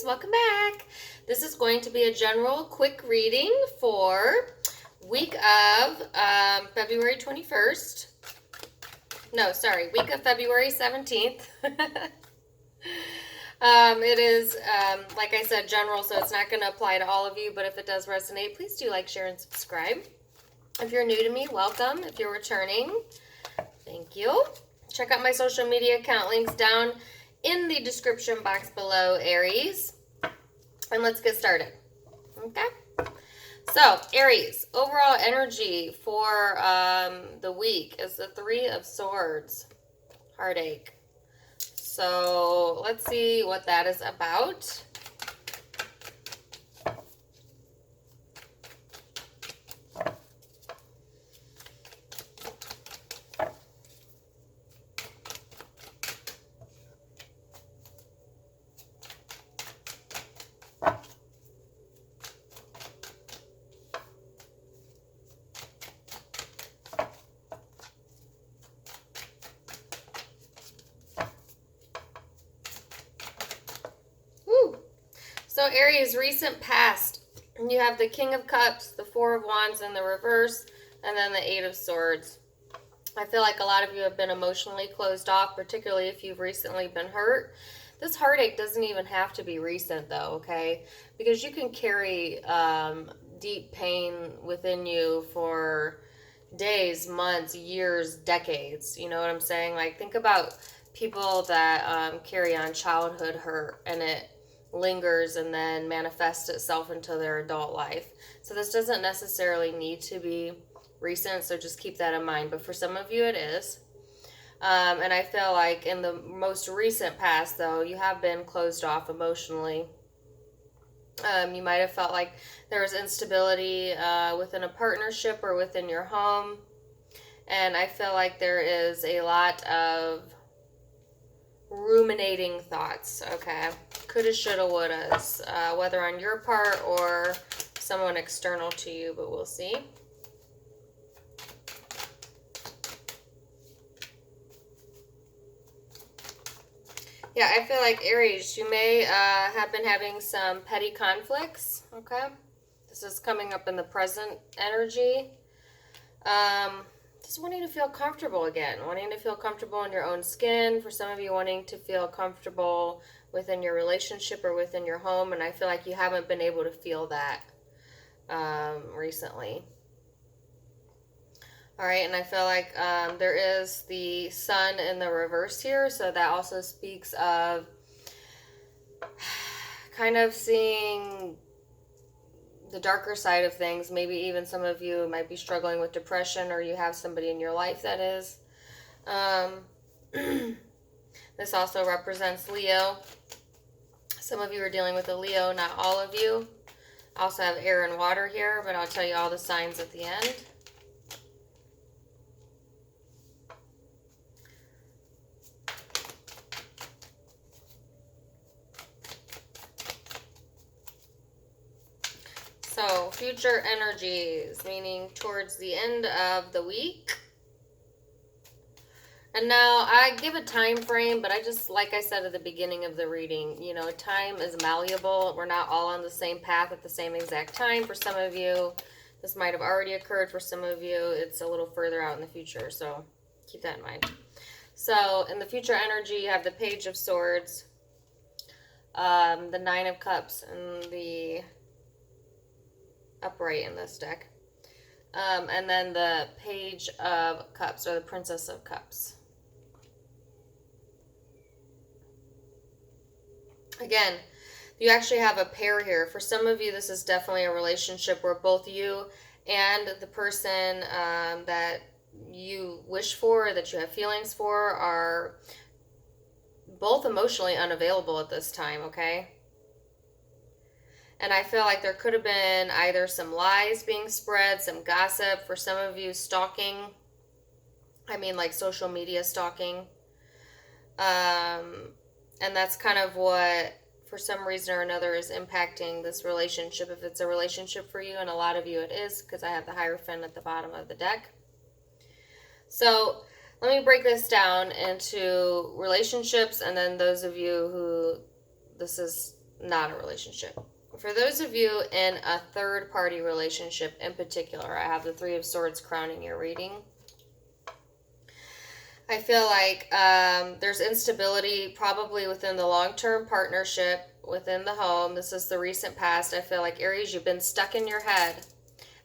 welcome back. This is going to be a general quick reading for week of February 21st. No, sorry, week of February 17th. It is, like I said, general, so it's not going to apply to all of you, but if it does resonate, please do like, share, and subscribe. If you're new to me, welcome. If you're returning, thank you. Check out my social media account links down in the description box below, Aries. And let's get started. Okay? So, Aries, overall energy for the week is the Three of Swords. Heartache. So, let's see what that is about. So Aries, recent past, you have the King of Cups, the Four of Wands in the reverse, and then the Eight of Swords. I feel like a lot of you have been emotionally closed off, particularly if you've recently been hurt. This heartache doesn't even have to be recent though, okay? Because you can carry deep pain within you for days, months, years, decades. You know what I'm saying? Like, think about people that carry on childhood hurt and it lingers and then manifests itself into their adult life. So this doesn't necessarily need to be recent, so just keep that in mind. But for some of you it is. And I feel like in the most recent past, though, you have been closed off emotionally. You might have felt like there was instability within a partnership or within your home. And I feel like there is a lot of ruminating thoughts, okay? Coulda, shoulda, wouldas, whether on your part or someone external to you, but we'll see. Yeah, I feel like Aries, you may have been having some petty conflicts, okay? This is coming up in the present energy. Just wanting to feel comfortable again, wanting to feel comfortable in your own skin. For some of you, wanting to feel comfortable within your relationship or within your home, and I feel like you haven't been able to feel that recently. All right, and I feel like there is the Sun in the reverse here, so that also speaks of kind of seeing the darker side of things. Maybe even some of you might be struggling with depression, or you have somebody in your life that is. This also represents Leo. Some of you are dealing with a Leo, not all of you. I also have air and water here, but I'll tell you all the signs at the end. So, future energies, meaning towards the end of the week. And now I give a time frame, but I just, like I said at the beginning of the reading, you know, time is malleable. We're not all on the same path at the same exact time. For some of you, this might have already occurred. For some of you, it's a little further out in the future. So keep that in mind. So in the future energy, you have the Page of Swords, the Nine of Cups, and the upright in this deck. And then the Page of Cups, or the Princess of Cups. Again, you actually have a pair here. For some of you, this is definitely a relationship where both you and the person that you wish for, that you have feelings for, are both emotionally unavailable at this time, okay? And I feel like there could have been either some lies being spread, some gossip. For some of you, stalking. I mean, like social media stalking. And that's kind of what, for some reason or another, is impacting this relationship. If it's a relationship for you, and a lot of you it is, because I have the Hierophant at the bottom of the deck. So let me break this down into relationships, and then those of you who this is not a relationship. For those of you in a third-party relationship in particular, I have the Three of Swords crowning your reading. I feel like there's instability probably within the long-term partnership, within the home. This is the recent past. I feel like, Aries, you've been stuck in your head.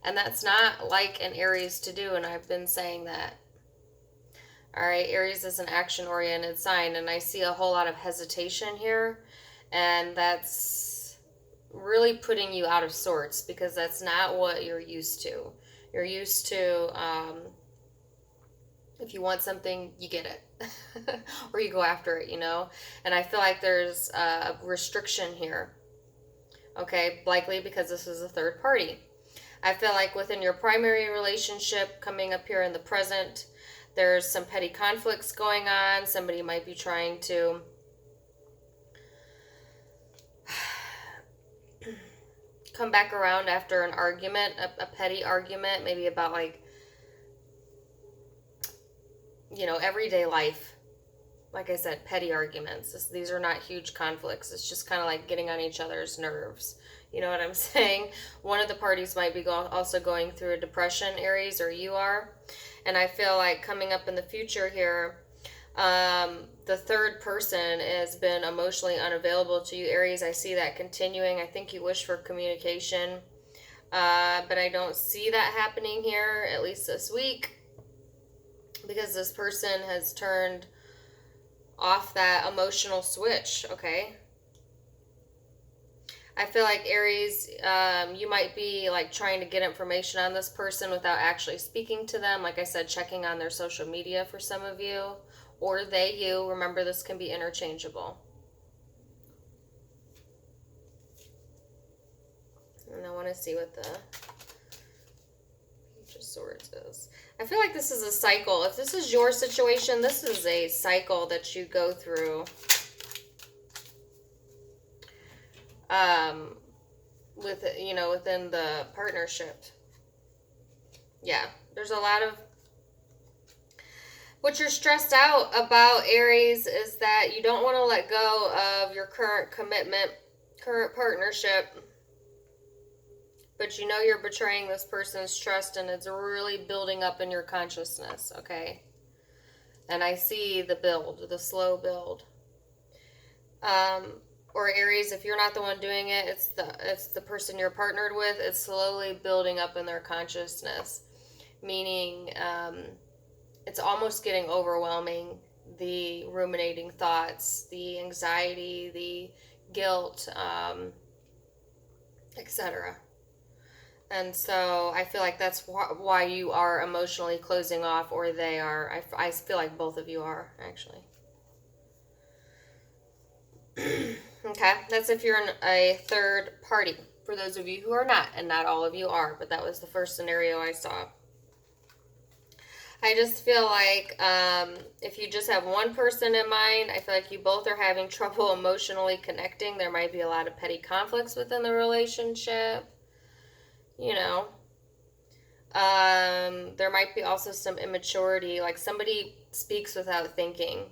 And that's not like an Aries to do, and I've been saying that. All right, Aries is an action-oriented sign, and I see a whole lot of hesitation here, and that's really putting you out of sorts because that's not what you're used to. You're used to, if you want something, you get it, or you go after it, you know? And I feel like there's a restriction here, okay? Likely because this is a third party. I feel like within your primary relationship, coming up here in the present, there's some petty conflicts going on. Somebody might be trying to come back around after an argument, a petty argument, maybe about like, you know, everyday life. Like I said, petty arguments. These are not huge conflicts. It's just kind of like getting on each other's nerves. You know what I'm saying? One of the parties might be also going through a depression, Aries, or you are. And I feel like coming up in the future here, the third person has been emotionally unavailable to you, Aries. I see that continuing. I think you wish for communication, but I don't see that happening here, at least this week, because this person has turned off that emotional switch, okay? I feel like, Aries, you might be like trying to get information on this person without actually speaking to them. Like I said, checking on their social media for some of you, or they, you. Remember, this can be interchangeable. And I want to see what the Page of Swords is. I feel like this is a cycle. If this is your situation, this is a cycle that you go through. With, you know, within the partnership. Yeah, there's a lot of, what you're stressed out about, Aries, is that you don't want to let go of your current commitment, current partnership, but you know you're betraying this person's trust, and it's really building up in your consciousness, okay? And I see the build, the slow build. Or Aries, if you're not the one doing it, it's the person you're partnered with. It's slowly building up in their consciousness, meaning it's almost getting overwhelming. The ruminating thoughts, the anxiety, the guilt, etc. And so I feel like that's why you are emotionally closing off, or they are. I feel like both of you are, actually. Okay, that's if you're in a third party. For those of you who are not, and not all of you are, but that was the first scenario I saw. I just feel like if you just have one person in mind, I feel like you both are having trouble emotionally connecting. There might be a lot of petty conflicts within the relationship. You know, there might be also some immaturity, like somebody speaks without thinking,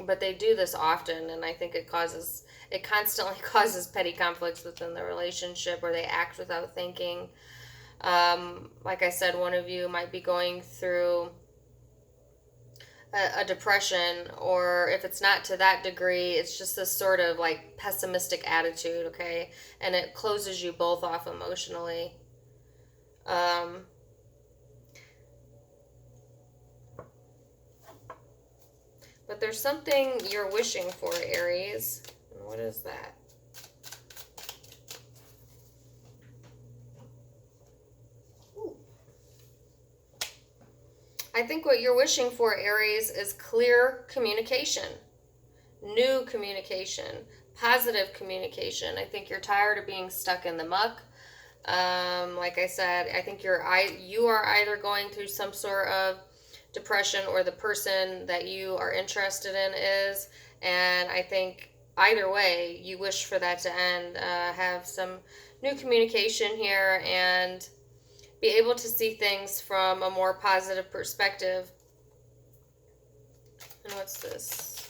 but they do this often, and I think it constantly causes petty conflicts within the relationship, or they act without thinking. Like I said, one of you might be going through a depression, or if it's not to that degree, it's just this sort of like pessimistic attitude, okay? And it closes you both off emotionally. But there's something you're wishing for, Aries. And what is that? Ooh. I think what you're wishing for, Aries, is clear communication, new communication, positive communication. I think you're tired of being stuck in the muck. Like I said, I think you are either going through some sort of depression, or the person that you are interested in is, and I think either way you wish for that to end. Have some new communication here and be able to see things from a more positive perspective. And what's this?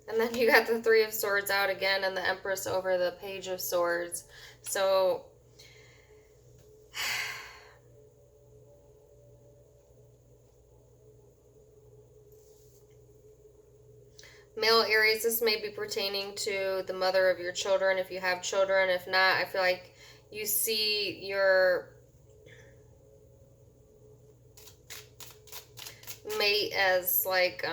And then you got the Three of Swords out again and the Empress over the Page of Swords. So male Aries, this may be pertaining to the mother of your children if you have children. If not, I feel like you see your mate as like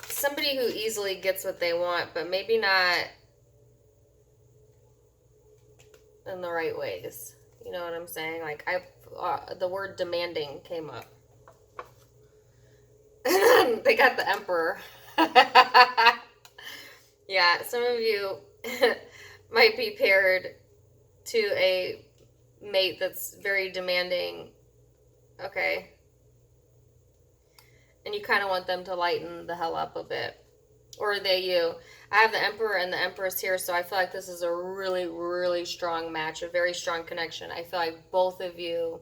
somebody who easily gets what they want, but maybe not in the right ways. You know what I'm saying? Like the word demanding came up. And then they got the Emperor. Yeah, some of you might be paired to a mate that's very demanding. Okay. And you kind of want them to lighten the hell up a bit. Or they you. I have the Emperor and the Empress here, so I feel like this is a really, really strong match, a very strong connection. I feel like both of you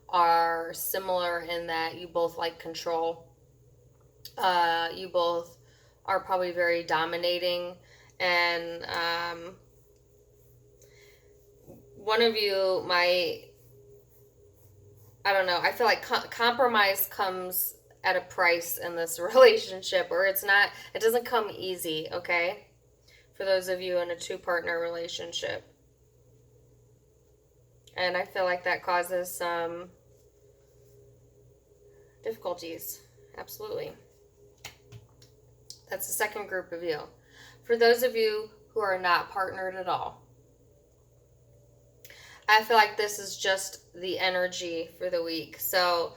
are similar in that you both like control. You both are probably very dominating, and one of you might, I don't know, I feel like compromise comes at a price in this relationship, or it doesn't come easy, okay? For those of you in a two-partner relationship. And I feel like that causes some difficulties. Absolutely. That's the second group of you. For those of you who are not partnered at all, I feel like this is just the energy for the week. So,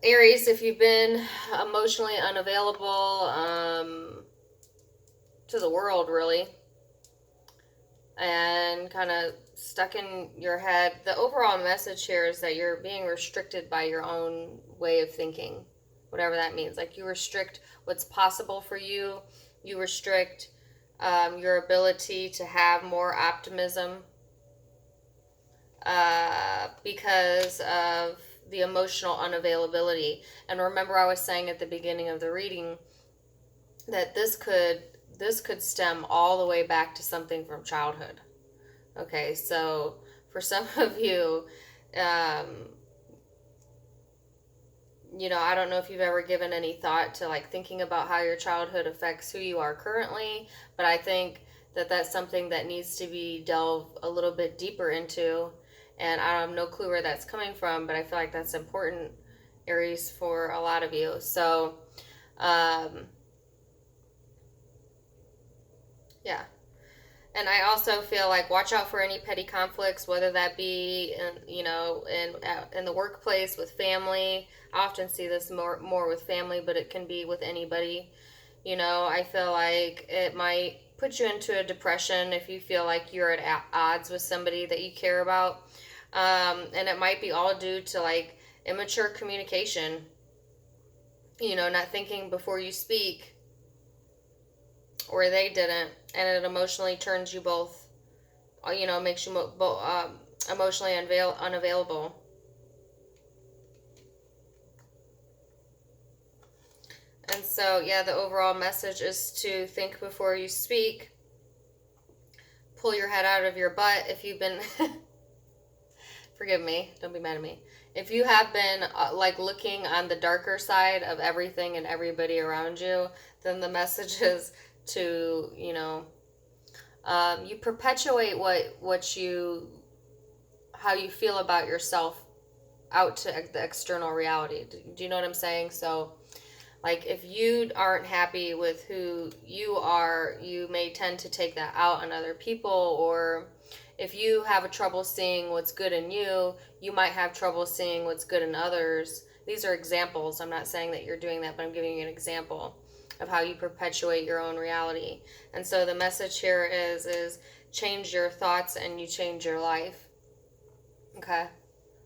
Aries, if you've been emotionally unavailable to the world, really, and kind of stuck in your head, the overall message here is that you're being restricted by your own way of thinking, whatever that means. Like, you restrict what's possible for you. You restrict your ability to have more optimism because of the emotional unavailability. And remember, I was saying at the beginning of the reading that this could stem all the way back to something from childhood. Okay, so for some of you, I don't know if you've ever given any thought to like thinking about how your childhood affects who you are currently, but I think that that's something that needs to be delved a little bit deeper into. And I have no clue where that's coming from, but I feel like that's important, Aries, for a lot of you. So, yeah. And I also feel like watch out for any petty conflicts, whether that be in the workplace, with family. I often see this more with family, but it can be with anybody. I feel like it might put you into a depression if you feel like you're at odds with somebody that you care about. And it might be all due to like immature communication, not thinking before you speak, or they didn't, and it emotionally turns you both, makes you emotionally unavailable. And so, yeah, the overall message is to think before you speak. Pull your head out of your butt if you've been... Forgive me. Don't be mad at me. If you have been looking on the darker side of everything and everybody around you, then the message is to, you perpetuate how you feel about yourself out to the external reality. Do you know what I'm saying? So, like, if you aren't happy with who you are, you may tend to take that out on other people. Or if you have a trouble seeing what's good in you, you might have trouble seeing what's good in others. These are examples. I'm not saying that you're doing that, but I'm giving you an example of how you perpetuate your own reality. And so the message here is change your thoughts and you change your life. Okay?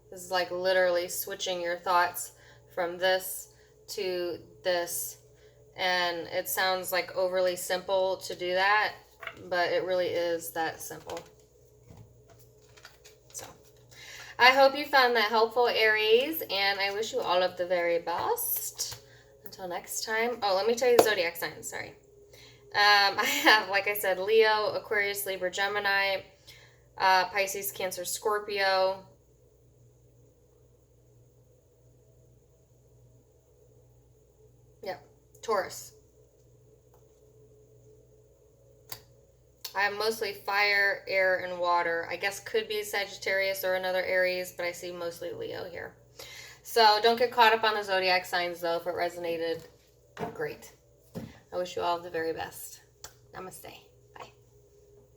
This is like literally switching your thoughts from this to this. And it sounds like overly simple to do that, but it really is that simple. So I hope you found that helpful, Aries, and I wish you all of the very best. Until next time. Oh, let me tell you the zodiac signs. Sorry. I have, like I said, Leo, Aquarius, Libra, Gemini, Pisces, Cancer, Scorpio. Yep. Taurus. I have mostly fire, air, and water. I guess could be Sagittarius or another Aries, but I see mostly Leo here. So don't get caught up on the zodiac signs, though. If it resonated, great. I wish you all the very best. Namaste.